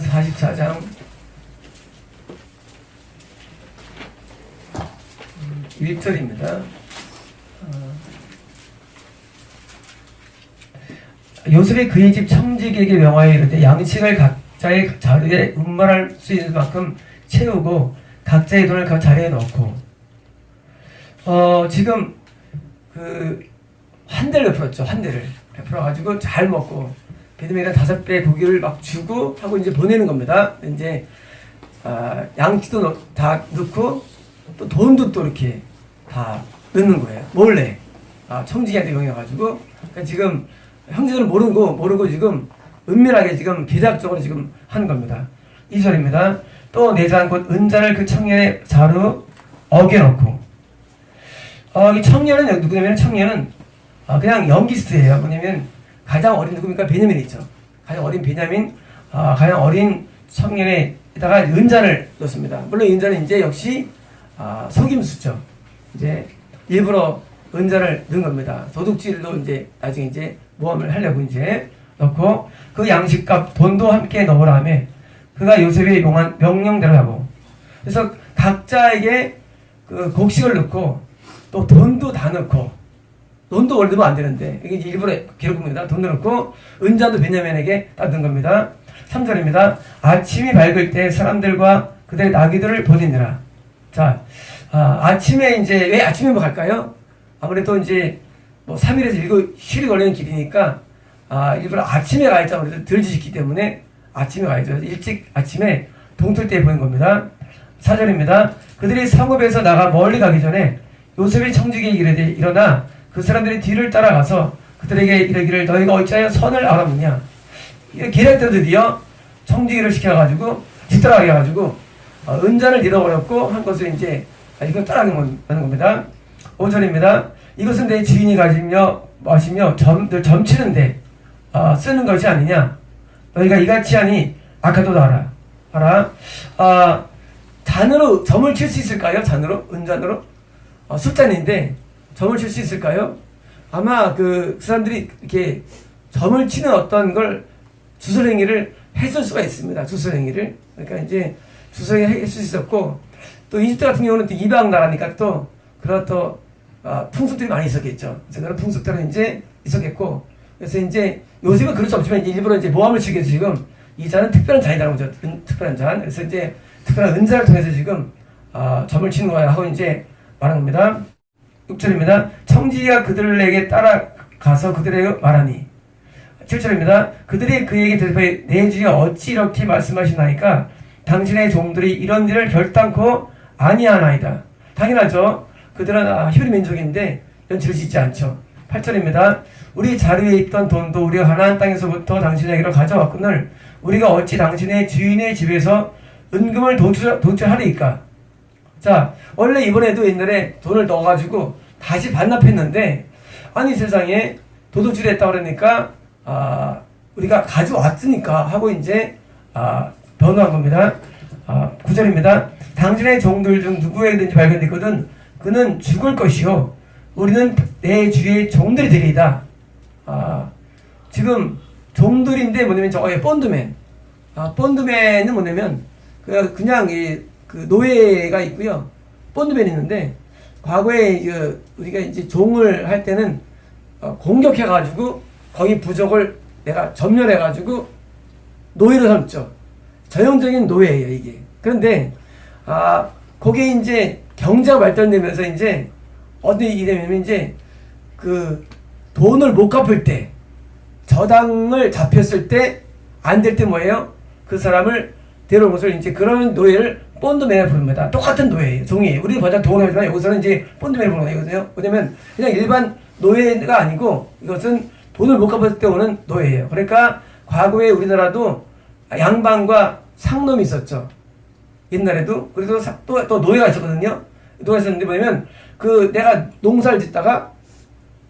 찬스 44장 1절입니다. 요셉이 그의 집 청지기에게 명하여 이르되 양식을 각자의 자루에 운반할 수 있는 만큼 채우고 각자의 돈을 그 자리에 넣고 지금 한 대를 베풀었죠. 한 대를 베풀어가지고 잘 먹고 베드메이랑 5배 고기를 막 주고 하고 이제 보내는 겁니다. 이제 양치도 다 넣고 또 돈도 또 이렇게 다 넣는 거예요. 몰래 청지기한테 명해가지고 그러니까 지금 형제들은 모르고 지금 은밀하게 지금 비작적으로 지금 하는 겁니다. 2절입니다. 또 내잔 곧 은자를 그 청년의 자루 어겨놓고 이 청년은 누구냐면 청년은 그냥 영기스트예요. 뭐냐면 가장 어린 누굽니까? 베냐민이죠. 가장 어린 베냐민, 가장 어린 청년에다가 은자를 넣습니다. 물론 은자는 이제 역시 속임수죠. 이제 일부러 은자를 넣은 겁니다. 도둑질로 이제 나중에 이제 모함을 하려고 이제 넣고 그 양식값 돈도 함께 넣으라 하며 그가 요셉의 명령대로 하고 그래서 각자에게 그 곡식을 넣고 또 돈도 다 넣고 돈도 원래 넣으면 안 되는데 이게 일부러 기록입니다. 돈도 넣고 은자도 베냐민에게 딱 넣은 겁니다. 3절입니다. 아침이 밝을 때 사람들과 그들의 나귀들을 보내니라. 자, 아침에 이제 왜 아침에 뭐 갈까요? 아무래도 이제 뭐 3일에서 7일 걸리는 길이니까 일부러 아침에 가야죠. 아무래도 덜 지식기 때문에 아침에 가야죠. 일찍 아침에 동틀 때 보낸 겁니다. 4절입니다. 그들이 성읍에서 나가 멀리 가기 전에 요셉의 청지기에게 이르되 일어나 그 사람들이 뒤를 따라가서 그들에게 이르기를 너희가 어찌하여 선을 알아보냐. 기다릴 때 드디어 청지기를 시켜가지고 뒤따라가게 해가지고 은자를 잃어버렸고 한 것을 이제 이걸 따라가는 겁니다. 5절입니다. 이것은 내 주인이 가지며 마시며 점치는데 쓰는 것이 아니냐. 너희가 이같이 하니 아까도 알아. 잔으로 점을 칠 수 있을까요? 잔으로? 은잔으로? 숫잔인데 점을 칠 수 있을까요? 아마 그 사람들이 이렇게 점을 치는 어떤 걸 주술행위를 했을 수가 있습니다. 주술행위를. 그러니까 이제 주술행위를 했을 수 있었고 또 이집트 같은 경우는 또 이방 나라니까 또 그런 또 풍습들이 많이 있었겠죠. 그래서 그런 풍습들은 이제 있었겠고 그래서 이제 요즘은 그럴 수 없지만 일부러 이제 모함을 치기 위해서 지금 이 잔은 특별한 잔이라는 거죠. 특별한 잔. 그래서 이제 특별한 은자를 통해서 지금 점을 치는 거야 하고 이제 말한 겁니다. 6절입니다. 청지기가 그들에게 따라가서 그들에게 말하니 7절입니다. 그들이 그에게 대답하여 내 주여 어찌 이렇게 말씀하시나이까 당신의 종들이 이런 일을 결단코 아니하나이다. 당연하죠. 그들은 히브리 민족인데 이런 죄를 짓지 않죠. 8절입니다. 우리 자리에 있던 돈도 우리가 가나안 땅에서부터 당신에게로 가져왔거늘 우리가 어찌 당신의 주인의 집에서 은금을 도출하리이까. 자, 원래 이번에도 옛날에 돈을 넣어가지고 다시 반납했는데 아니 세상에 도둑질을 했다고 그러니까 우리가 가져왔으니까 하고 이제 변호한 겁니다. 9절입니다. 당신의 종들 중 누구에게든지 발견됐거든 그는 죽을 것이요 우리는 내 주의 종들이 되리이다. 지금 종들인데 뭐냐면 저거에 본드맨. 본드맨은 뭐냐면 그냥 그 노예가 있고요. 본드맨이 있는데 과거에 우리가 이제 종을 할 때는 공격해가지고 거기 부족을 내가 점멸해가지고 노예로 삼죠. 전형적인 노예예요 이게. 그런데 거기에 이제 경제가 발전되면서 이제 어디 이되면 이제 그 돈을 못 갚을 때 저당을 잡혔을 때 안 될 때 뭐예요? 그 사람을 데려온 것을 이제 그런 노예를 본드맨을 부릅니다. 똑같은 노예예요. 종이에요. 우리는 버전 돈을 하지만 여기서는 이제 본드맨을 부르는 거거든요. 왜냐면 그냥 일반 노예가 아니고 이것은 돈을 못 갚았을 때 오는 노예예요. 그러니까 과거에 우리나라도 양반과 상놈이 있었죠. 옛날에도. 그래도 또 노예가 있었거든요. 노예가 있었는데 뭐냐면 내가 농사를 짓다가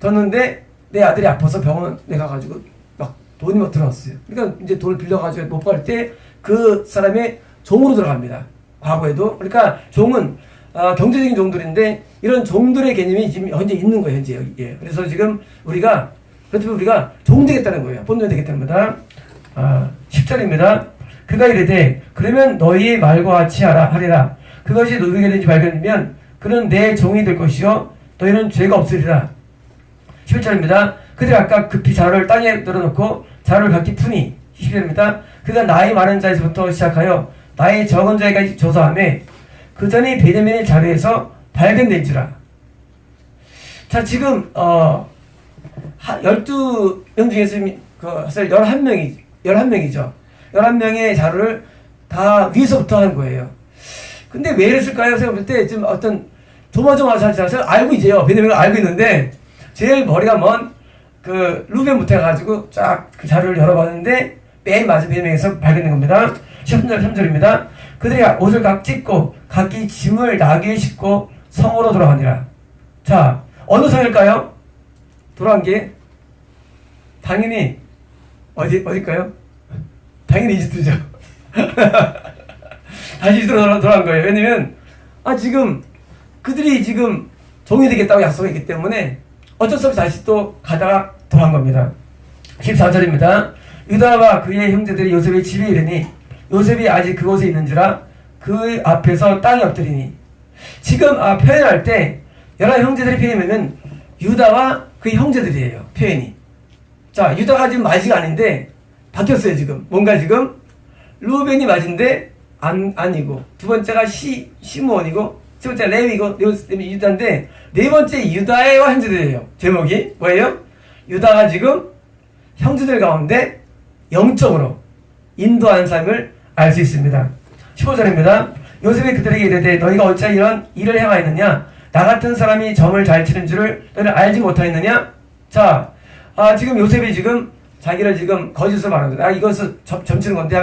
졌는데 내 아들이 아파서 병원 내가 가지고 막 돈이 막 들어왔어요. 그러니까 이제 돈을 빌려가지고 못 갚을 때 그 사람의 종으로 들어갑니다. 과거에도. 그러니까 종은 경제적인 종들인데 이런 종들의 개념이 지금 현재 있는 거예요. 현재 여기에. 그래서 지금 그렇다면 우리가 종 되겠다는 거예요. 본전 되겠다는 겁니다. 10절입니다. 그가 이르되 그러면 너희 말과 같이 하리라. 그것이 누구에게 된지 발견되면 그는 내 종이 될 것이요 너희는 죄가 없으리라. 11절입니다. 그들이 아까 급히 자루를 땅에 늘어놓고 자루를 각기 푸니 12절입니다. 그가 나이 많은 자에서부터 시작하여 나이 적은 자에까지 조사하며 그 전이 베냐민의 자루에서 발견된지라. 자, 지금 12명 중에서 사실 11명이죠. 11명의 자루를 다 위에서부터 한 거예요. 근데 왜 이랬을까요? 제가 볼 때 좀 어떤 조마조마하지 알고 있어요. 베냐민을 알고 있는데 제일 머리가 먼 루벤부터 해가지고 쫙 그 자루를 열어봤는데 맨 마지막 베냐민에서 발견된 겁니다. 13절입니다. 그들이 옷을 각 찢고 각기 짐을 나귀에 싣고 성으로 돌아가니라. 자, 어느 성일까요? 돌아간 게 당연히 어딜까요? 당연히 이집트죠. 다시 이집트로 돌아간 거예요. 왜냐면 지금 그들이 지금 종이 되겠다고 약속했기 때문에 어쩔 수 없이 다시 또 가다가 돌아간 겁니다. 14절입니다. 유다와 그의 형제들이 요셉의 집에 이르니 요셉이 아직 그곳에 있는지라 그 앞에서 땅에 엎드리니. 지금 표현할 때 11형제들이 표현하면 유다와 그 형제들이에요. 표현이. 자, 유다가 지금 맞이가 아닌데 바뀌었어요. 지금 뭔가 지금 루벤이 맞인데 아니고, 두 번째가 시므온이고, 세 번째 레위고, 유다인데 네 번째 유다와 형제들이에요. 제목이 뭐예요? 유다가 지금 형제들 가운데 영적으로 인도한 삶을 알 수 있습니다. 15절입니다. 요셉이 그들에게 이르되 너희가 어찌 이런 일을 행하였느냐? 나 같은 사람이 점을 잘 치는 줄을 너희는 알지 못하였느냐? 자, 지금 요셉이 지금 자기를 지금 거짓으로 말하는 거예요. 이것은 점 치는 건데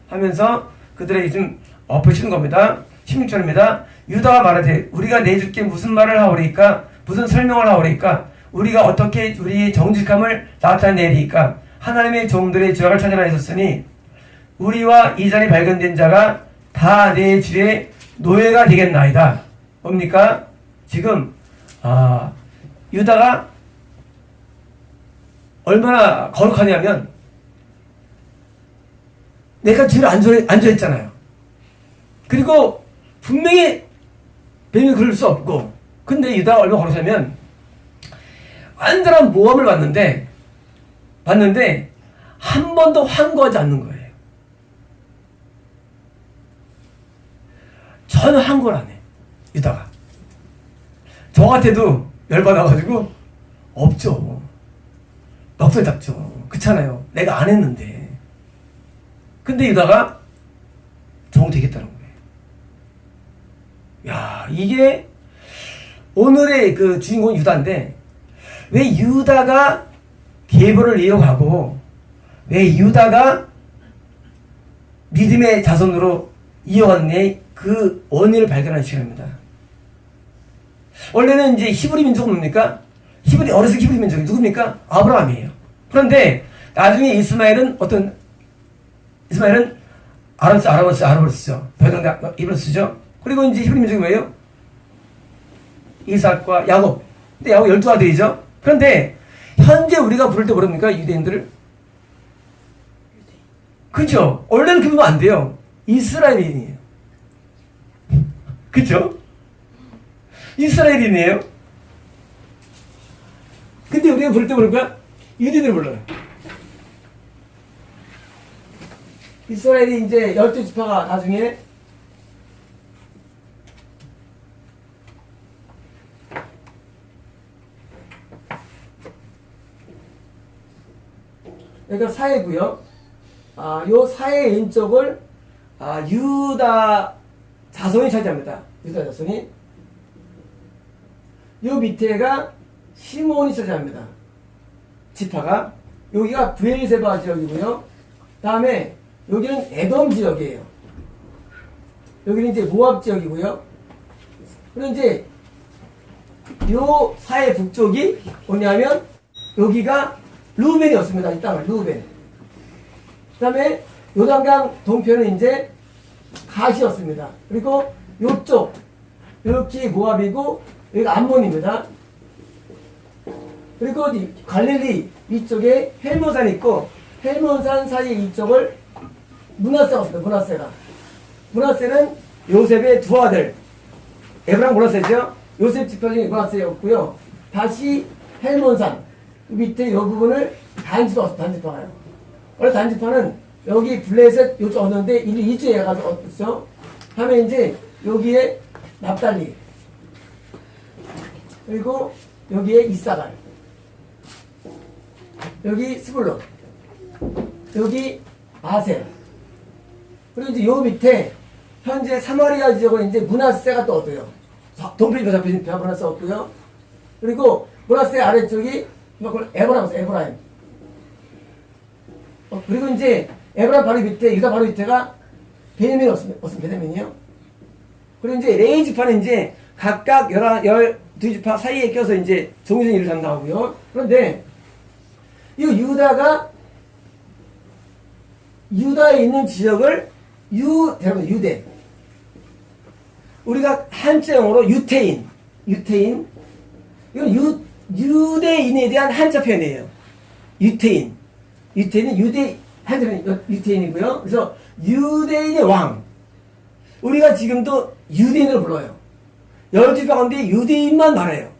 하면서 그들에게 지금 엎으시는 겁니다. 16절입니다. 유다가 말하되 우리가 내줄게 무슨 말을 하오리까? 무슨 설명을 하오리까? 우리가 어떻게 우리의 정직함을 나타내리까? 하나님의 종들의 죄악을 찾아라 했었으니 우리와 이 자리에 발견된 자가 다 내 주의 노예가 되겠나이다. 뭡니까? 지금 유다가 얼마나 거룩하냐면 내가 죄를 안 저했잖아요. 그리고 분명히 베냐민이 그럴 수 없고, 근데 유다가 얼마나 거룩하냐면 완전한 모함을 받는데 한 번도 환거하지 않는 거예요. 전혀 환거를 안 해. 유다가. 저 같아도 열받아가지고 없죠. 넋을 잡죠. 그렇잖아요. 내가 안 했는데. 근데 유다가 종 되겠다는 거예요. 야, 이게 오늘의 그 주인공은 유다인데 왜 유다가 계보를 이어가고 왜 유다가 믿음의 자손으로 이어갔네, 그 원인을 발견하는 시간입니다. 원래는 이제 히브리 민족은 뭡니까? 어렸을 때 히브리 민족이 누굽니까? 아브라함이에요. 그런데 나중에 이스마엘은 아람어스죠. 배경 이브라스죠. 그리고 이제 히브리 민족이 뭐예요? 이삭과 야곱. 근데 야곱 12아들이죠. 그런데 현재 우리가 부를 때 모릅니까? 유대인들을? 그죠? 원래는 그러면 안 돼요. 이스라엘인이에요. 그죠? 이스라엘인이에요. 근데 우리가 부를 때 모를까? 유대인들 불러요. 이스라엘이 이제 12지파가 나중에 여기가 사해고요. 요 사해 왼쪽을 유다 자손이 차지합니다. 유다 자손이. 요 밑에가 시므온이 차지합니다. 지파가. 여기가 브엘세바 지역이고요. 다음에 여기는 에돔 지역이에요. 여기는 이제 모압 지역이고요. 그리고 이제 요 사해 북쪽이 뭐냐면 여기가 루벤이었습니다. 이 땅을 루벤. 그 다음에 요단강 동편은 이제 갓이었습니다. 그리고 요쪽 이렇게 모압이고 여기가 암몬입니다. 그리고 갈릴리 위쪽에 헬모산이 있고 헬몬산 사이 이쪽을 므낫세가 없습니다. 므낫세는 요셉의 두 아들 에브라임 므낫세죠. 요셉 지파 중에 므낫세였고요. 다시 헬몬산 밑에 이 부분을 단지파가 없어요. 단지파가요. 원래 단지파는 여기 블레셋 요쪽 얻었는데 이주에 해가지고 얻었죠. 하면 이제 여기에 납달리 그리고 여기에 이사갈 여기 스불론 여기 아셀 그리고 이제 요 밑에 현재 사마리아 지역은 이제 므낫세가 또 얻어요. 동필 잡힌 므낫세 얻고요. 그리고 므낫세 아래쪽이 에브라임 그리고 이제 에브라임 바로 밑에 유다 바로 밑에가 베냐민이 없습니다. 베냐민이요. 그리고 이제 레위 지파는 이제 각각 12지파 사이에 껴서 이제 종교적인 일을 담당하고요. 그런데 이 유다에 있는 지역을 유대 우리가 한자용어로 유대인 이건 유대인에 대한 한자 표현이에요. 유대인은 한자 표현 유대인이고요. 그래서 유대인의 왕 우리가 지금도 유대인으로 불러요. 12지파 가운데 유대인만 말해요.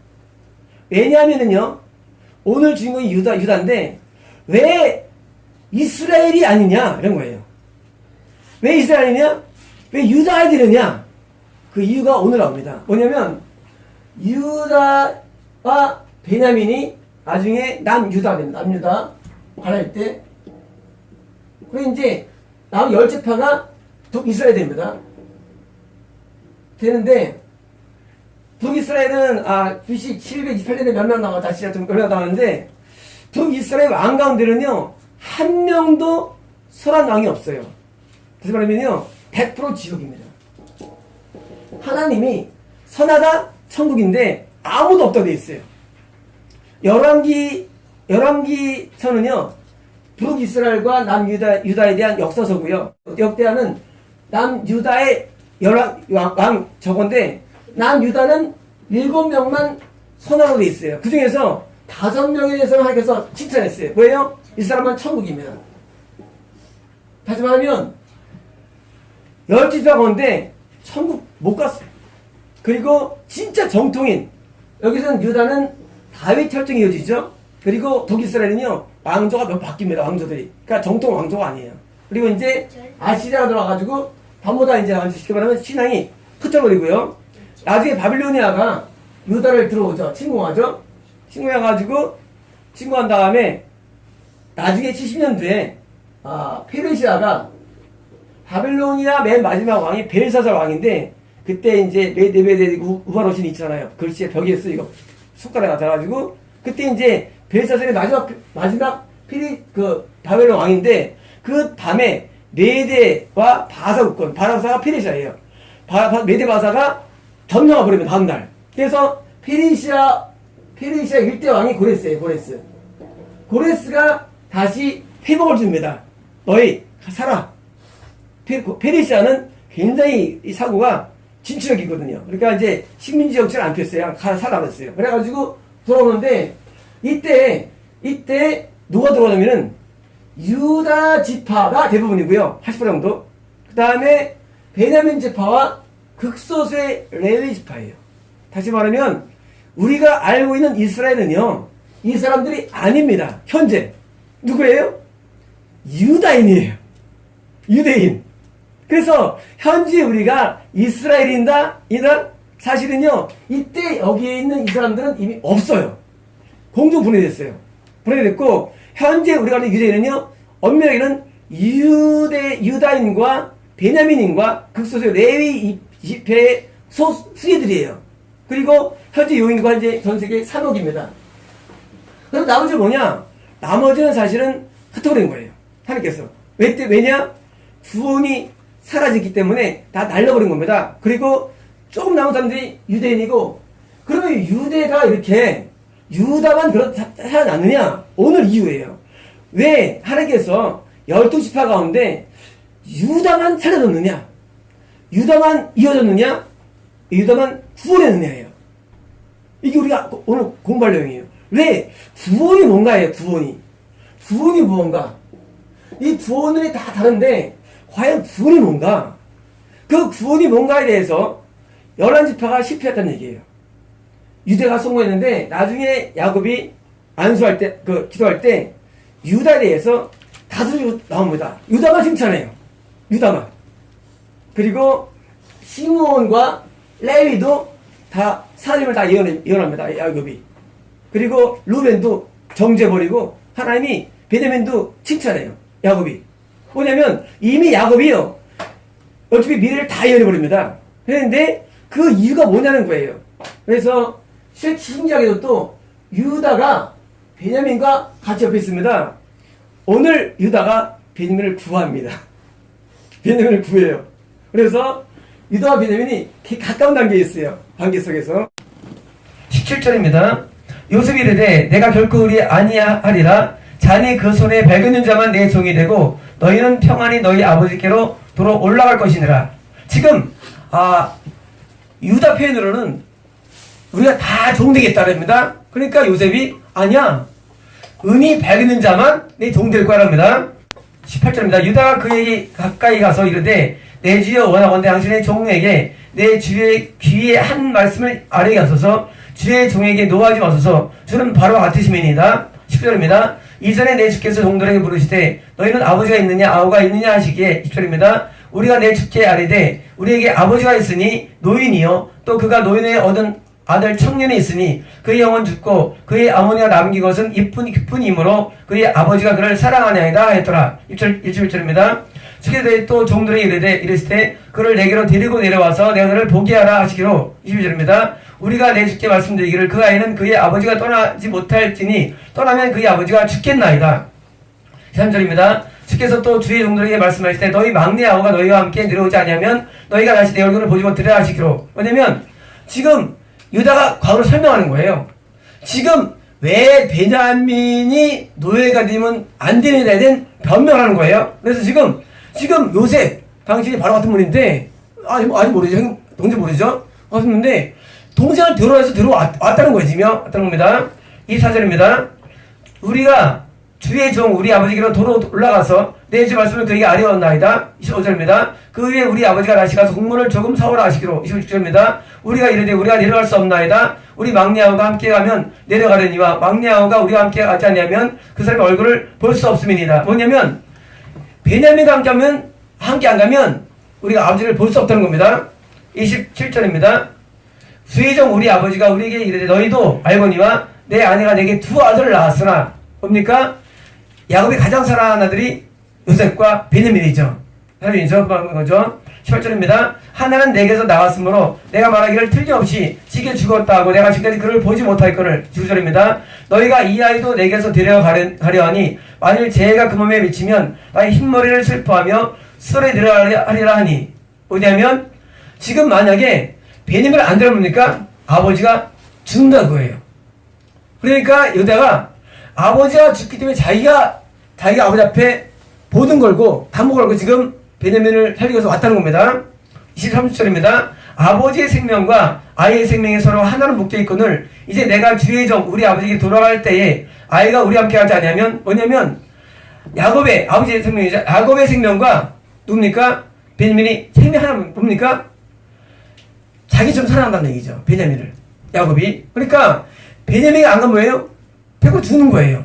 왜냐하면은요 오늘 주인공이 유다인데 왜 이스라엘이 아니냐 이런 거예요. 왜 이스라엘이냐? 왜 유다가 되느냐? 그 이유가 오늘 나옵니다. 뭐냐면 유다와 베냐민이 나중에 남유다가 됩니다. 남유다 발할 때 그리고 이제 남 10지파가 북이스라엘 됩니다. 되는데 북이스라엘은 BC 728년에 몇 명 나와 다시 좀 몇 명 나왔는데 북이스라엘 왕 가운데는요 한 명도 선한 왕이 없어요. 다시 말하면요 100% 지옥입니다. 하나님이 선하다 천국인데 아무도 없다고 되어 있어요. 열왕기서는요 북이스라엘과 남유다에 대한 역사서고요. 역대하는 남유다의 왕 저건데 남유다는 7명만 선하로 되어 있어요. 그 중에서 5명에 대해서는 하나님께서 칭찬했어요. 왜요? 이 사람은 천국입니다. 다시 말하면 10지파 가운데 천국 못 갔어요. 그리고 진짜 정통인 여기서는 유다는 다윗 혈통이 이어지죠. 그리고 북이스라엘은요 왕조가 몇 바뀝니다. 왕조들이. 그러니까 정통 왕조가 아니에요. 그리고 이제 아시리아가 들어와가지고 전부 다 이제 쉽게 말하면 신앙이 흩어버리고요. 나중에 바빌로니아가 유다를 들어오죠. 침공하죠. 침공해가지고 침공한 다음에 나중에 70년도에 페르시아가 바빌로니아 맨 마지막 왕이 벨사살 왕인데 그때 이제 네베데 우바로신 있잖아요. 글씨에 벽에 쓰이고 손가락에 나타가지고 그때 이제 벨사살의 마지막 바벨론 왕인데 그 밤에 메대와 바사 국권 바사가 페르시아예요. 메대 바사가 점령해 버리면 다음날. 그래서 페르시아 1대 왕이 고레스예요. 고레스가 다시 회복을 줍니다. 너희 살아. 페르시아는 굉장히 이 사고가 진취력이거든요. 그러니까 이제 식민지 정치를 안 폈어요. 살아 그랬어요. 그래가지고 돌아오는데 이때 누가 들어오냐면은 유다 지파가 대부분이고요. 80% 정도. 그 다음에 베냐민 지파와 극소수의 레위 지파예요. 다시 말하면 우리가 알고 있는 이스라엘은요. 이 사람들이 아닙니다. 현재. 누구예요? 유다인이에요. 유대인. 그래서 현재 우리가 이스라엘이다 사실은요. 이때 여기에 있는 이 사람들은 이미 없어요. 공중 분해됐어요. 분해됐고 현재 우리가 아는 유대인은요. 엄밀하게는 유다인과 베냐민인과 극소수의 레위 지파의 수혜들이에요. 그리고 현재 요인과 이제 전 세계 3억입니다. 그럼 나머지 뭐냐? 나머지는 사실은 흩어버린 거예요. 하나님께서. 왜냐? 구원이 사라졌기 때문에 다 날려버린 겁니다. 그리고 조금 남은 사람들이 유대인이고, 그러면 유대가 이렇게 유다만 살아났느냐? 오늘 이유예요. 왜 하나님께서 12지파 가운데 유다만 살려줬느냐? 유다만 이어졌느냐? 유다만 구원했느냐예요. 이게 우리가 오늘 공부할 내용이에요. 왜? 구원이 뭔가예요, 구원이. 구원이 무언가? 이 구원이 다 다른데 과연 구원이 뭔가? 그 구원이 뭔가에 대해서 11지파가 실패했다는 얘기예요. 유다가 성공했는데 나중에 야곱이 안수할 때, 기도할 때 유다에 대해서 다수 나옵니다. 유다만 칭찬해요. 유다만. 그리고 시므온과 레위도 다 사람을 다 예언합니다. 야곱이. 그리고 루벤도 정죄버리고 하나님이 베냐민도 칭찬해요. 야곱이. 뭐냐면 이미 야곱이요. 어차피 미래를 다 예언해버립니다. 그런데 그 이유가 뭐냐는 거예요. 그래서 신기하게도 또 유다가 베냐민과 같이 옆에 있습니다. 오늘 유다가 베냐민을 구합니다. 베냐민을 구해요. 그래서 유다와 베냐민이 가까운 단계에 있어요. 관계 속에서. 17절입니다. 요셉이 이르되 내가 결코 의리 아니하리라. 자네 그 손에 밝은 자만 내 종이 되고 너희는 평안히 너희 아버지께로 돌아 올라갈 것이니라. 지금 유다 표현으로는 우리가 다 종되겠다랍니다. 그러니까 요셉이 아니야. 은이 밝은 자만 내 종될 거랍니다. 18절입니다. 유다가 그에게 가까이 가서 이르되 내 주여 원하건대 당신의 종에게 내 주의 귀에 한 말씀을 아뢰게 하소서. 주의 종에게 노하지 마소서. 주는 바로 같으심이니이다. 10절입니다. 이전에 내 주께서 종들에게 물으시되 너희는 아버지가 있느냐 아우가 있느냐 하시기에 10절입니다. 우리가 내 주께 아뢰되 우리에게 아버지가 있으니 노인이요 또 그가 노인에 얻은 아들 청년이 있으니 그의 영은 죽고 그의 아버지가 남긴 것은 기쁜 이므로 그의 아버지가 그를 사랑하냐이다 하였더라. 1절입니다. 주께서 또 종들에게 이르시되 그를 내게로 데리고 내려와서 내가 그를 보게 하라 하시기로. 22절입니다. 우리가 내 주께 말씀드리기를 그 아이는 그의 아버지가 떠나지 못할지니 떠나면 그의 아버지가 죽겠나이다. 3절입니다. 주께서 또 주의 종들에게 말씀하시되 너희 막내 아우가 너희와 함께 내려오지 아니하면 너희가 다시 내 얼굴을 보지 못하리라 하시기로. 왜냐면 지금 유다가 과거를 설명하는 거예요. 지금 왜 베냐민이 노예가 되면 안 되는 데에 대한 변명하는 거예요. 그래서 지금 요셉 당신이 바로 같은 분인데 아직 모르죠. 동생 모르죠. 왔는데 동생을 들어와서 들어왔다는 거예요. 지금 왔다는 겁니다. 24절입니다. 우리가 주의 종 우리 아버지께로 도로 올라가서 내 주 말씀을 그에게 아뢰었나이다. 25절입니다. 그 후에 우리 아버지가 다시 가서 국문을 조금 사오라 하시기로. 26절입니다. 우리가 이르되 우리가 내려갈 수 없나이다. 우리 막내 아우가 함께 가면 내려가려니와 막내 아우가 우리와 함께 가지 아니하면 그 사람의 얼굴을 볼 수 없음이니이다. 뭐냐면 베냐민과 함께 안 가면 우리가 아버지를 볼 수 없다는 겁니다. 27절입니다. 주의 종 우리 아버지가 우리에게 이르되 너희도 알거니와 내 아내가 내게 두 아들을 낳았으나 뭡니까? 야곱이 가장 사랑하는 아들이 요셉과 베냐민이죠. 사람이죠. 거죠. 18절입니다. 하나는 내게서 나왔으므로 내가 말하기를 틀림없이 찌게 죽었다 하고 내가 지금까지 그를 보지 못하였거늘. 19절입니다. 너희가 이 아이도 내게서 데려가려 하니 만일 재해가 그 몸에 미치면 나의 흰머리를 슬퍼하며 수월에 내려가리라 하니. 뭐냐면 지금 만약에 베냐민을 안 데려옵니까? 아버지가 죽는다는 거예요. 그러니까 유다가 아버지가 죽기 때문에 자기가 아버지 앞에 모든 걸고 담보 걸고 지금 베냐민을 살리기 위해서 왔다는 겁니다. 23절입니다. 아버지의 생명과 아이의 생명이 서로 하나로 묶여 있거늘 이제 내가 주의 종 우리 아버지에게 돌아갈 때에 아이가 우리 함께 하지 않냐면 뭐냐면 야곱의 아버지의 생명이죠. 야곱의 생명과 누굽니까? 베냐민이 생명 하나 뭡니까? 자기처럼 사랑한다는 얘기죠. 베냐민을 야곱이. 그러니까 베냐민이 안 가면 뭐예요? 100% 죽는 거예요.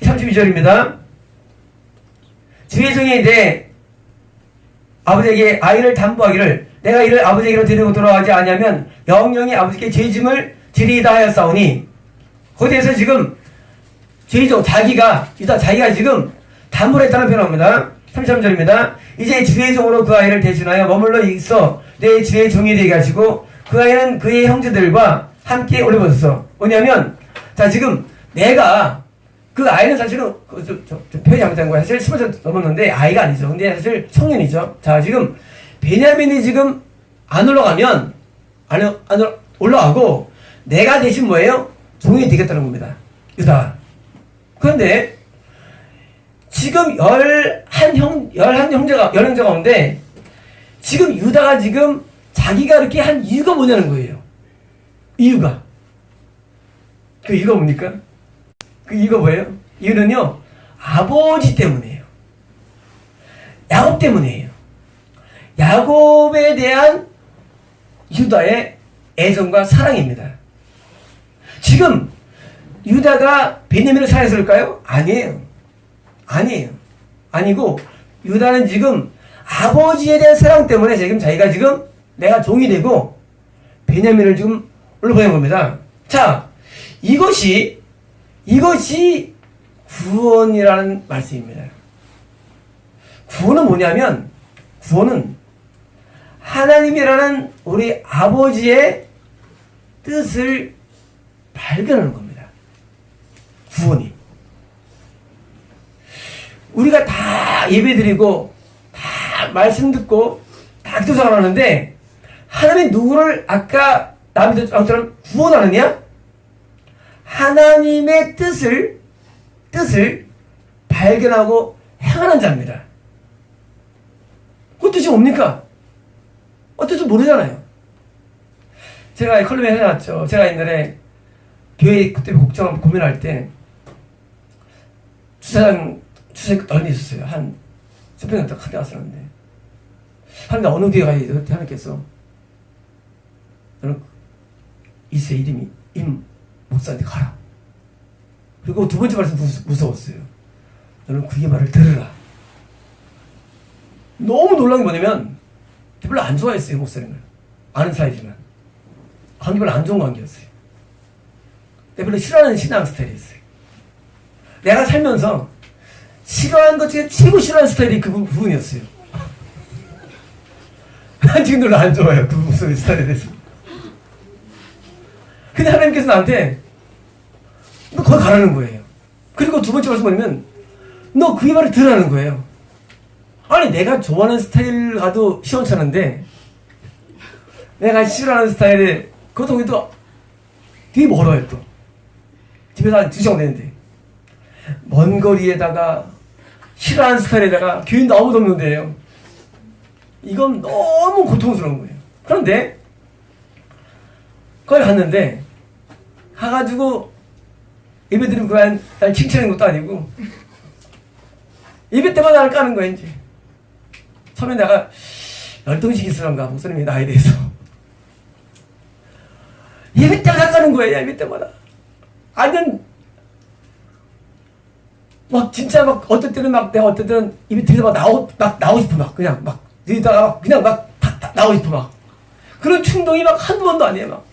32절입니다. 주의 종이 내 아버지에게 아이를 담보하기를 내가 이를 아버지에게로 데리고 돌아가지 아니하면 영영이 아버지께 죄짐을 지리이다 하였사오니. 거기에서 지금 주의 종 자기가 지금 담보를 했다는 표현합니다. 33절입니다. 이제 주의 종으로 그 아이를 대신하여 머물러 있어 내 주의 종이 되게 하시고 그 아이는 그의 형제들과 함께 올려보소서. 뭐냐면 자 지금 내가 그 아이는 사실은 표현이 잘못된 거야. 사실 20살 넘었는데 아이가 아니죠. 근데 사실 청년이죠. 자 지금 베냐민이 지금 안 올라가면 안 올라가고 내가 대신 뭐예요? 종이 되겠다는 겁니다. 유다. 그런데 지금 11형제가 가운데 지금 유다가 지금 자기가 이렇게 한 이유가 뭐냐는 거예요. 그 이유가 뭡니까? 그 이유가 뭐예요? 이유는요, 아버지 때문이에요. 야곱 때문이에요. 야곱에 대한 유다의 애정과 사랑입니다. 지금 유다가 베냐민을 사랑했을까요? 아니에요. 아니에요. 아니고 유다는 지금 아버지에 대한 사랑 때문에 지금 자기가 지금 내가 종이 되고 베냐민을 지금 올려보낸 겁니다. 자, 이것이 구원이라는 말씀입니다. 구원은 뭐냐면 구원은 하나님이라는 우리 아버지의 뜻을 발견하는 겁니다. 구원이. 우리가 다 예배드리고 다 말씀 듣고 다 기도사를 하는데 하나님이 누구를 아까 나비처럼 구원하느냐? 하나님의 뜻을 발견하고 행하는 자입니다. 그 뜻이 뭡니까? 어떨지 모르잖아요. 제가 컬럼에 해놨죠. 제가 옛날에 교회 그때 걱정 고민할 때 주차장 넓이 있었어요. 한 수평 정도 크게 왔었는데 하는데 어느 교회 가야 하나님께서 너는 이세 이름이 임 목사한테 가라. 그리고 두 번째 말씀 무서웠어요. 너는 그의 말을 들으라. 너무 놀란 게 뭐냐면 별로 안 좋아했어요. 목사님을. 아는 사이지만 관계 별로 안 좋은 관계였어요. 별로 싫어하는 신앙 스타일이었어요. 내가 살면서 싫어하는 것 중에 최고 싫어하는 스타일이 그 부분이었어요. 난 지금 별로 안 좋아해요. 그 목소리 스타일에 대해서. 근데 하나님께서 나한테 너 거기 가라는 거예요. 그리고 두 번째 말씀 뭐냐면 너 그의 말을 들으라는 거예요. 아니 내가 좋아하는 스타일 가도 시원찮은데 내가 싫어하는 스타일에 그것도 또 되게 멀어요. 또 집에서 한 2시간 되는데 먼 거리에다가 싫어하는 스타일에다가 교인도 아무도 없는데요. 이건 너무 고통스러운 거예요. 그런데 거기 갔는데 가가지고 예배 드리면 그냥 날 칭찬하는 것도 아니고 예배 때마다 나를 까는 거야. 이제 처음에 내가 열등식 있으란가 목사님이 나에 대해서 예배 때마다 까는 거예요. 예배 때마다. 아니면 막 진짜 막 어떨 때는 막 내가 어떨 때는 입에 들이다 막 나오고 싶어. 막 그냥 막 들이다가 그냥 막 나오고 싶어. 막 그런 충동이 막 한두 번도 아니에요. 막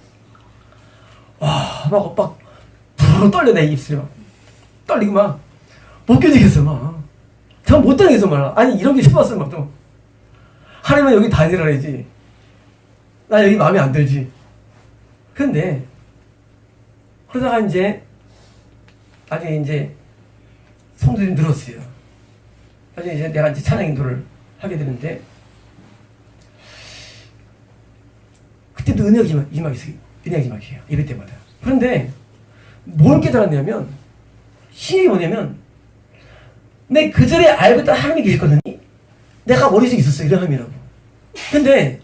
와 막 부르르 떨려. 내 입술이 막 떨리고 막 못 견디겠어. 막 전 못 다니겠어. 말 아니 이런 게 처음 봤어요. 막 또 하나님은 여기 다니라야지. 나 여기 마음에 안 들지. 근데 그러다가 이제 나중에 이제 성도들이 늘었어요. 나중에 이제 내가 이제 찬양 인도를 하게 되는데 그때도 은혜가 임하게요. 예배 때마다. 그런데 뭘 깨달았냐면 신이 뭐냐면 내 그 전에 알고 있던 하나님이 계셨거든요. 내가 머릿속에 있었어요. 이런 하나님이라고. 근데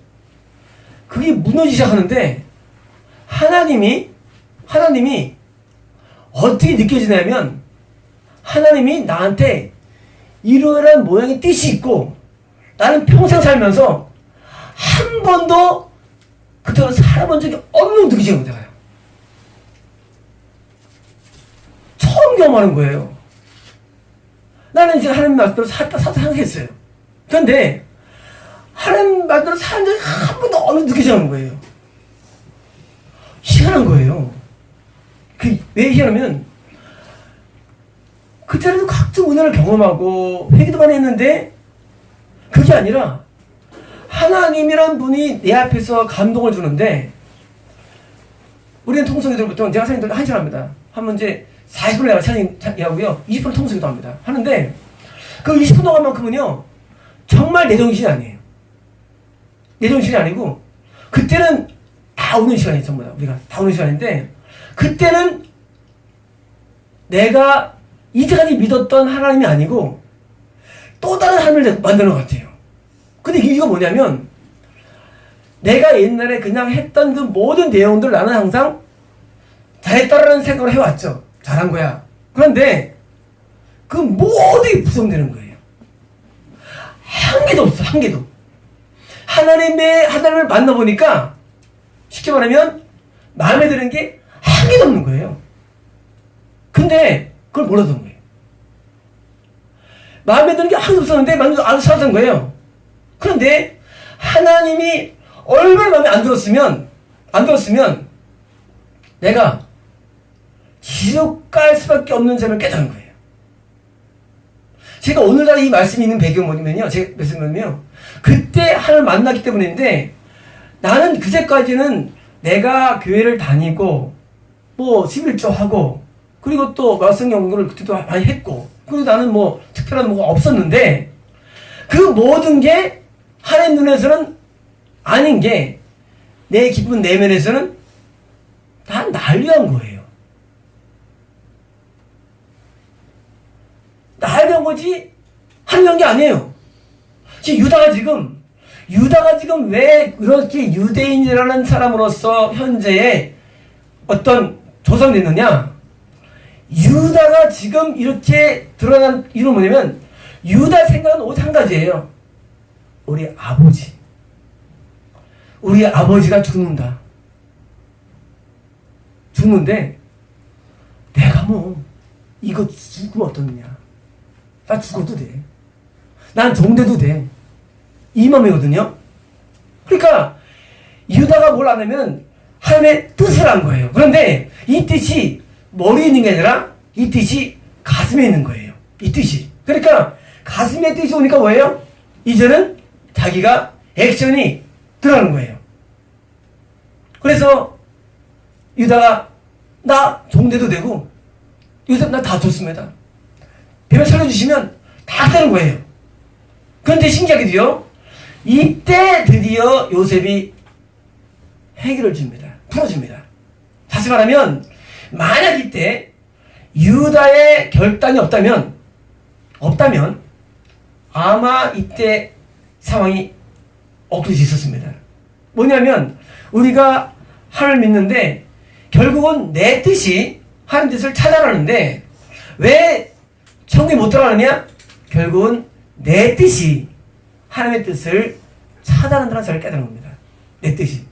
그게 무너지기 시작하는데 하나님이 어떻게 느껴지냐면 하나님이 나한테 이러한 모양의 뜻이 있고 나는 평생 살면서 한 번도 그토록 살아본 적이 없는 느끼지는 못해요. 처음 경험하는 거예요. 나는 이제 하나님 말씀대로 살았어요. 그런데 하나님 말씀대로 산 적이 한 번도 없는 느끼지는 거예요. 희한한 거예요. 왜 희한하면 그때는 각종 은혜를 경험하고 회개도 많이 했는데 그게 아니라 하나님이란 분이 내 앞에서 감동을 주는데 우리는 통성기도부터 제가 사님들 한 시간 합니다. 하면 이제 40분 내가 찬양하고요. 20분 통성기도 합니다. 하는데 그 20분 동안만큼은요. 정말 내 정신이 아니에요. 내 정신이 아니고 그때는 다 오는 시간이에요. 전부 다. 우리가 다 오는 시간인데 그때는 내가 이제까지 믿었던 하나님이 아니고 또 다른 하나님을 만드는 것 같아요. 근데 이유가 뭐냐면 내가 옛날에 그냥 했던 그 모든 내용들 나는 항상 잘했다라는 생각을 해왔죠. 잘한 거야. 그런데 그 모든 게 부정되는 거예요. 한 개도 없어, 한 개도. 하나님을 만나보니까 쉽게 말하면 마음에 드는 게 한 개도 없는 거예요. 근데 그걸 몰랐던 거예요. 마음에 드는 게 하나도 없었는데 마음에 안 살았던 거예요. 그런데 하나님이 얼마나 마음에 안 들었으면 내가 지옥 갈 수밖에 없는 점을 깨달은 거예요. 제가 오늘날 이 말씀이 있는 배경은 뭐냐면요. 제가 말씀드리면요. 그때 하나님을 만났기 때문인데 나는 그제까지는 내가 교회를 다니고 뭐 11조 하고 그리고 또 말씀 연구를 그때도 많이 했고 그리고 나는 뭐 특별한 뭐가 없었는데 그 모든 게 하나님 눈에서는 아닌 게 내 기쁜 내면에서는 다 날 위한 거예요. 날 위한 거지 하나님 위한 게 아니에요. 지금 유다가 지금 왜 그렇게 유대인이라는 사람으로서 현재의 어떤 조성됐느냐? 유다가 지금 이렇게 드러난 이유는 뭐냐면 유다 생각은 오직 한 가지예요. 우리 아버지가 죽는다. 죽는데 내가 뭐 이거 죽으면 어떻느냐? 나 죽어도 돼. 난 종돼도 돼. 이 마음이거든요. 그러니까 유다가 뭘 하냐면 하나님의 뜻을 한 거예요. 그런데 이 뜻이 머리에 있는 게 아니라 이 뜻이 가슴에 있는 거예요. 이 뜻이. 그러니까 가슴에 뜻이 오니까 뭐예요? 이제는 자기가 액션이 들어가는 거예요. 그래서 유다가 나 종돼도 되고 요셉 나 다 좋습니다. 배를 살려주시면 다 되는 거예요. 그런데 신기하게도요. 이때 드디어 요셉이 해결을 줍니다. 풀어줍니다. 다시 말하면 만약 이때 유다의 결단이 없다면 아마 이때 상황이 엎드릴 수 있었습니다. 뭐냐면 우리가 하나님을 믿는데 결국은 내 뜻이 하나님 뜻을 차단하는데 왜 천국에 못 들어가느냐? 결국은 내 뜻이 하나님의 뜻을 차단한다는 사실을 깨달은 겁니다. 내 뜻이.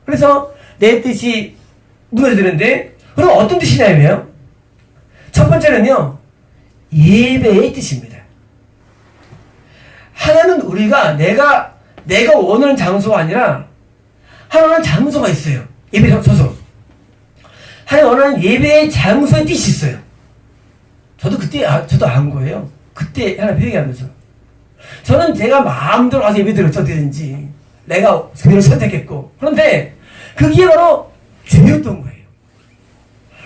그래서 내 뜻이 무너지는데 그럼 어떤 뜻이냐면요. 첫 번째는요. 예배의 뜻입니다. 하나는 우리가 내가 원하는 장소가 아니라 하나는 장소가 있어요. 예배 장소. 하나님 원하는 예배의 장소의 뜻이 있어요. 저도 안 거예요. 그때 하나님 회개하면서. 저는 제가 마음대로 와서 예배 드렸죠. 어떻게든지. 내가 교회를 선택했고. 그런데 그게 바로 죄였던 거예요.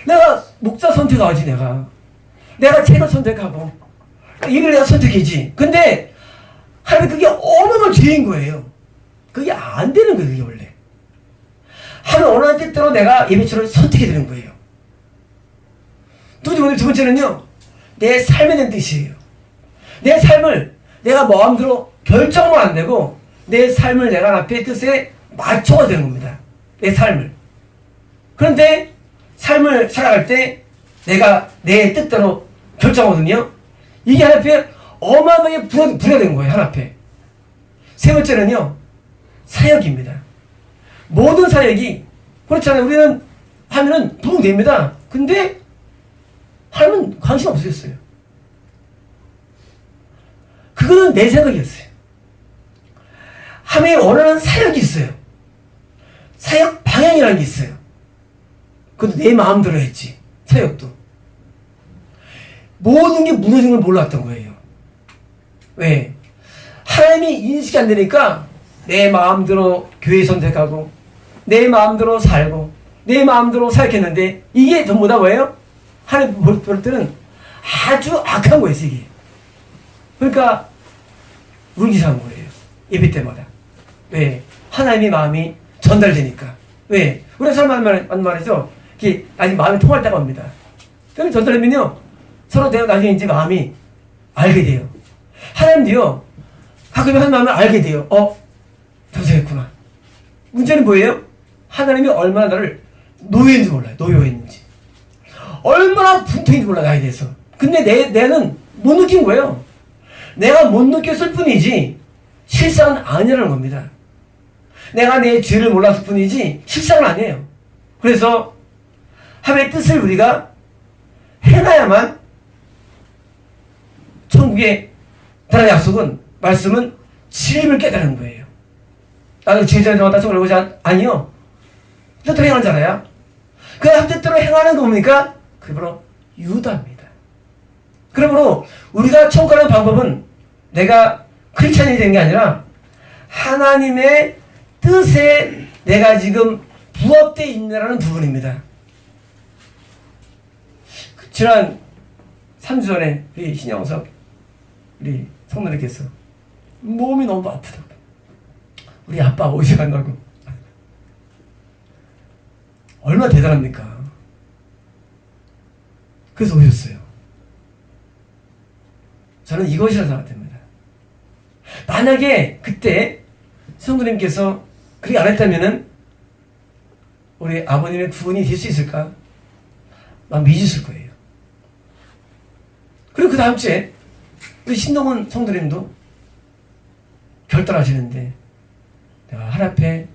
내가 목자 선택하지 내가 책을 선택하고 예배를 내가 선택이지. 근데 하나님 그게 어마어마한 죄인 거예요. 그게 안 되는 거예요. 그게 원래. 하나님 원하는 뜻대로 내가 예배처를 선택해야 되는 거예요. 두 번째는요. 내 삶에 대한 뜻이에요. 내 삶을 내가 마음대로 결정만 안 되고 내 삶을 내가 앞에 뜻에 맞춰야 되는 겁니다. 내 삶을. 그런데 삶을 살아갈 때 내가 내 뜻대로 결정하거든요. 이게 하나 앞에 어마어마하게 분해된 거예요. 하나 앞에. 세 번째는요. 사역입니다. 모든 사역이 그렇잖아요. 우리는 하면은 부흥됩니다. 근데 하나님은 관심 없으셨어요. 그거는 내 생각이었어요. 하나님이 원하는 사역이 있어요. 사역 방향이라는 게 있어요. 그것도 내 마음대로 했지. 사역도. 모든 게 무너진 걸 몰랐던 거예요. 왜? 하나님이 인식이 안 되니까 내 마음대로 교회 선택하고 내 마음대로 살고 내 마음대로 사역했는데 이게 전부 다 뭐예요? 하나님 볼 때는 아주 악한 거예요. 이게. 그러니까 울기상한 거예요. 예배 때마다. 왜? 하나님의 마음이 전달되니까. 왜? 우리가 사람 하는 말이죠. 이게 아직 마음이 통할 때가 옵니다. 그럼 전달되면요. 서로 내가 나중에 이제 마음이 알게 돼요. 하나님도요. 가끔 한 마음을 알게 돼요. 저서했구나. 문제는 뭐예요? 하나님이 얼마나 나를 노예인지 몰라요. 노예했는지. 얼마나 분통인지 몰라 나에 대해서. 근데 내는 못 느낀 거예요. 내가 못 느꼈을 뿐이지 실상은 아니라는 겁니다. 내가 내 죄를 몰랐을 뿐이지 실상은 아니에요. 그래서 하나님의 뜻을 우리가 행해야만 천국에 들어갈 약속은, 말씀은 진리를 깨달은 거예요. 나는 제자를 정하다 성을 보지 아니요. 뜻대로 행하는 자라야. 그 뜻대로 행하는 거 뭡니까? 그게 바로 유다입니다. 그러므로 우리가 천국 가는 방법은 내가 크리스찬이 된 게 아니라 하나님의 뜻에 내가 지금 부합되어 있느라는 부분입니다. 지난 3주 전에 우리 신영석 우리 성도님께서 몸이 너무 아프다고, 우리 아빠 오지 간다고. 얼마나 대단합니까? 그래서 오셨어요. 저는 이것이라 생각됩니다. 만약에 그때 성도님께서 그렇게 안 했다면은 우리 아버님의 구원이 될 수 있을까? 난 믿으실 거예요. 그리고 그 다음 주에 우리 신동원 성도님도 결단하시는데 내가 하나님 앞에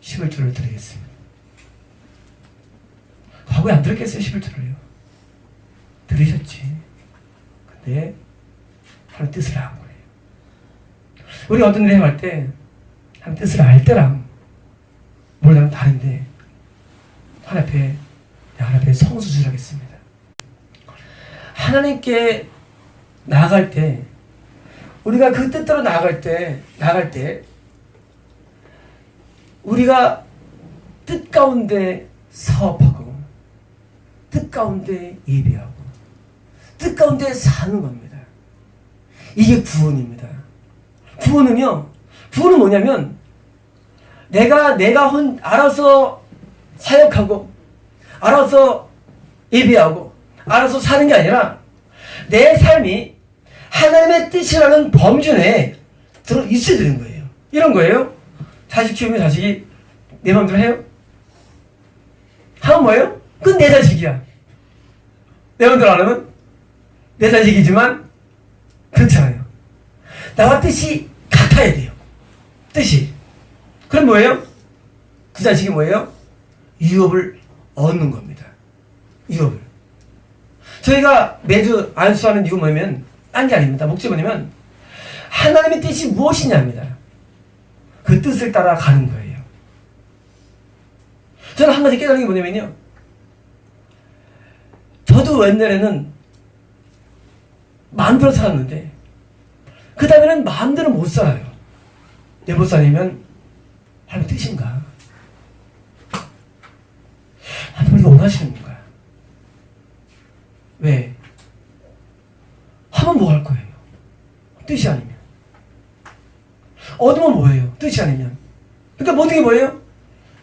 11조를 드리겠습니다. 과거에 안 들었겠어요? 11조를요. 들으셨지. 근데 하나님 뜻을 안 거예요. 우리 어떤 일을 행할 때 하나님 뜻을 알 때랑 모르면 다른데 하나님 앞에 성수를 하겠습니다. 하나님께 나아갈 때, 우리가 그 뜻대로 나아갈 때 우리가 뜻 가운데 사업하고 뜻 가운데 예배하고 뜻 가운데 사는 겁니다. 이게 구원입니다. 구원은 뭐냐면 내가 알아서 사역하고 알아서 예배하고 알아서 사는 게 아니라 내 삶이 하나님의 뜻이라는 범주 내에 들어 있어야 되는 거예요. 이런 거예요. 자식 키우면 자식이 내 마음대로 해요? 하면 뭐예요? 그건 내 자식이야. 내 마음대로 안 하면 내 자식이지만 그렇잖아요. 나와 뜻이 같아야 돼요. 뜻이. 그럼 뭐예요? 그 자식이 뭐예요? 유업을 얻는 겁니다. 유업을. 저희가 매주 안수하는 이유 뭐냐면 딴 게 아닙니다. 목적이 뭐냐면 하나님의 뜻이 무엇이냐입니다. 그 뜻을 따라 가는 거예요. 저는 한 가지 깨달은 게 뭐냐면요, 저도 옛날에는 마음대로 살았는데 그 다음에는 마음대로 못 살아요. 내 못 살면 하나님의 뜻인가? 하나님 우리가 원하시는 건가? 왜? 하면 뭐 할 거예요? 뜻이 아니면. 얻으면 뭐예요? 뜻이 아니면. 그러니까 모든 게 뭐예요?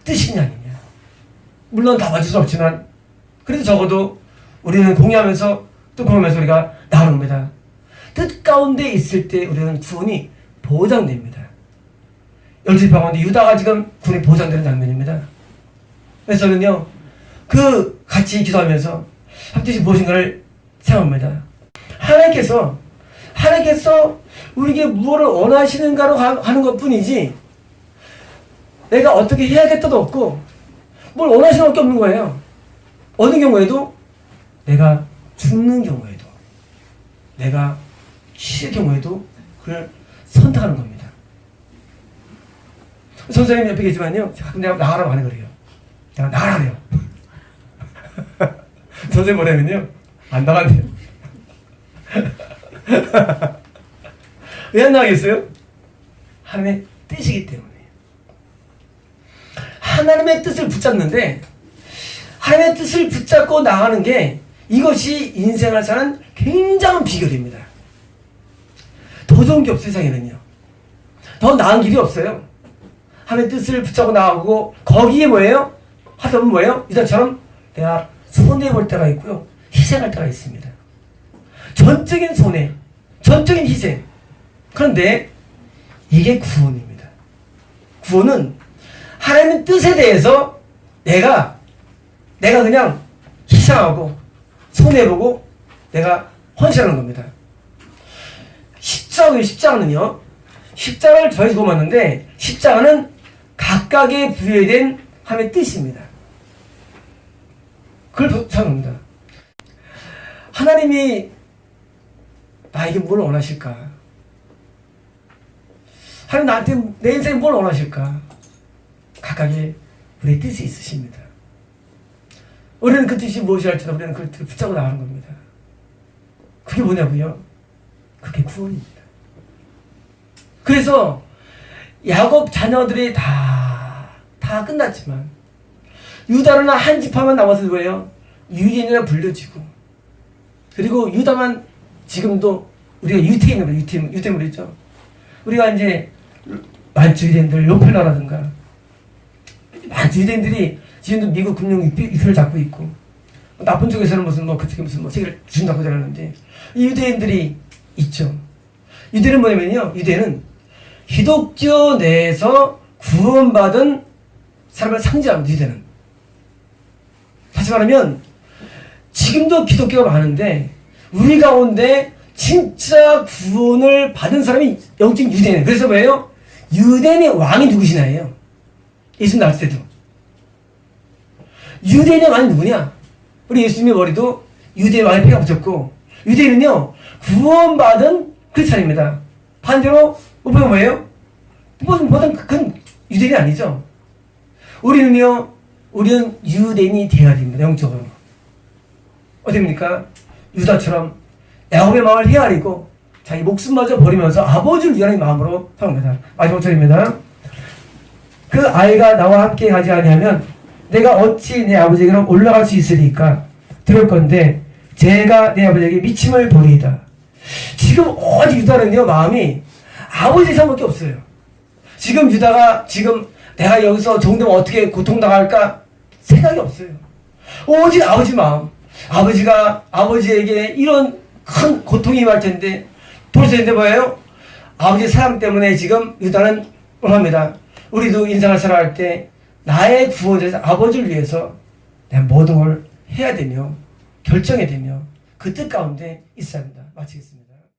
뜻이냐 아니냐. 물론 다 맞을 수 없지만 그래도 적어도 우리는 공유하면서 또 그러면서 우리가 나눕니다. 뜻 가운데 있을 때 우리는 구원이 보장됩니다. 12지파 가운데 유다가 지금 구원이 보장되는 장면입니다. 그래서 저는요, 그 같이 기도하면서 합뜻이 무엇인가를 생각합니다. 하나님께서 우리에게 무엇을 원하시는가로 하는 것 뿐이지 내가 어떻게 해야겠다도 없고 뭘 원하시는 게 없는 거예요. 어느 경우에도 내가 죽는 경우에도 내가 쉬는 경우에도 그걸 선택하는 겁니다. 선생님 옆에 계시지만요, 가끔 내가 나가라고 하는 거래요. 내가 나가라 그래요. 선생님 뭐냐면요, 안 나간대요. 왜 안 나가겠어요? 하나님의 뜻이기 때문에. 하나님의 뜻을 붙잡는데, 하나님의 뜻을 붙잡고 나가는 게 이것이 인생을 사는 굉장한 비결입니다. 더 좋은 게 없어요, 세상에는요. 더 나은 길이 없어요. 하나님의 뜻을 붙잡고 나가고 거기에 뭐예요? 하다 보면 뭐예요? 이사처럼 내가 손해볼 때가 있고요, 희생할 때가 있습니다. 전적인 손해, 전적인 희생. 그런데 이게 구원입니다. 구원은 하나님의 뜻에 대해서 내가 그냥 희생하고 손해보고 내가 헌신하는 겁니다. 십자가는요. 십자가를 저에서 보았는데 십자가는 각각의 부여된 하나님의 뜻입니다. 그걸 생각합니다. 하나님이 나에게 뭘 원하실까? 하나님 나한테 내 인생에 뭘 원하실까? 각각의 우리의 뜻이 있으십니다. 우리는 그 뜻이 무엇이 할지도 우리는 그 뜻을 붙잡고 나가는 겁니다. 그게 뭐냐고요? 그게 구원입니다. 그래서 야곱 자녀들이 다 끝났지만 유다는 한 지파만 남아서 뭐예요? 유대인이라 불려지고 그리고 유다만 지금도 우리가 유태인으로 있죠. 우리가 이제 만주 유대인들 로펠러라든가 만주 유대인들이 지금도 미국 금융 위표를 잡고 있고 나쁜 쪽에서는 그쪽에 세계를 준다고 그러는데 이 유대인들이 있죠. 유대는 뭐냐면요. 유대는 기독교 내에서 구원받은 사람을 상징합니다. 유대는. 다시 말하면 지금도 기독교가 많은데 우리 가운데 진짜 구원을 받은 사람이 영적 유대인. 그래서 뭐예요? 유대인의 왕이 누구시나요? 예수님 나왔을 때도. 유대인의 왕이 누구냐? 우리 예수님의 머리도 유대인 왕의 피가 붙었고 유대인은요 구원받은 크리스찬입니다. 반대로 못 보면 뭐예요? 뭐든 그건 유대인이 아니죠. 우리는 유대인이 되어야 됩니다. 영적으로. 어떻습니까? 유다처럼 야곱의 마음을 헤아리고 자기 목숨마저 버리면서 아버지를 위하는 마음으로 살아갑니다. 마지막 절입니다. 그 아이가 나와 함께 가지 아니하면 내가 어찌 내 아버지에게로 올라갈 수 있으리까? 들을 건데 제가 내 아버지에게 미침을 보리이다. 지금 오직 유다는요 마음이 아버지 생각밖에 없어요. 지금 유다가 내가 여기서 정도면 어떻게 고통당할까 생각이 없어요. 오직 아버지 마음. 아버지가 아버지에게 이런 큰 고통이 임할 텐데 도대체 뭐예요? 아버지 사랑 때문에 지금 유다는 원합니다. 우리도 인생을 살아갈 때 나의 구원자에서 아버지를 위해서 내가 모든 걸 해야 되며 결정해야 되며 그 뜻 가운데 있어야 합니다. 마치겠습니다.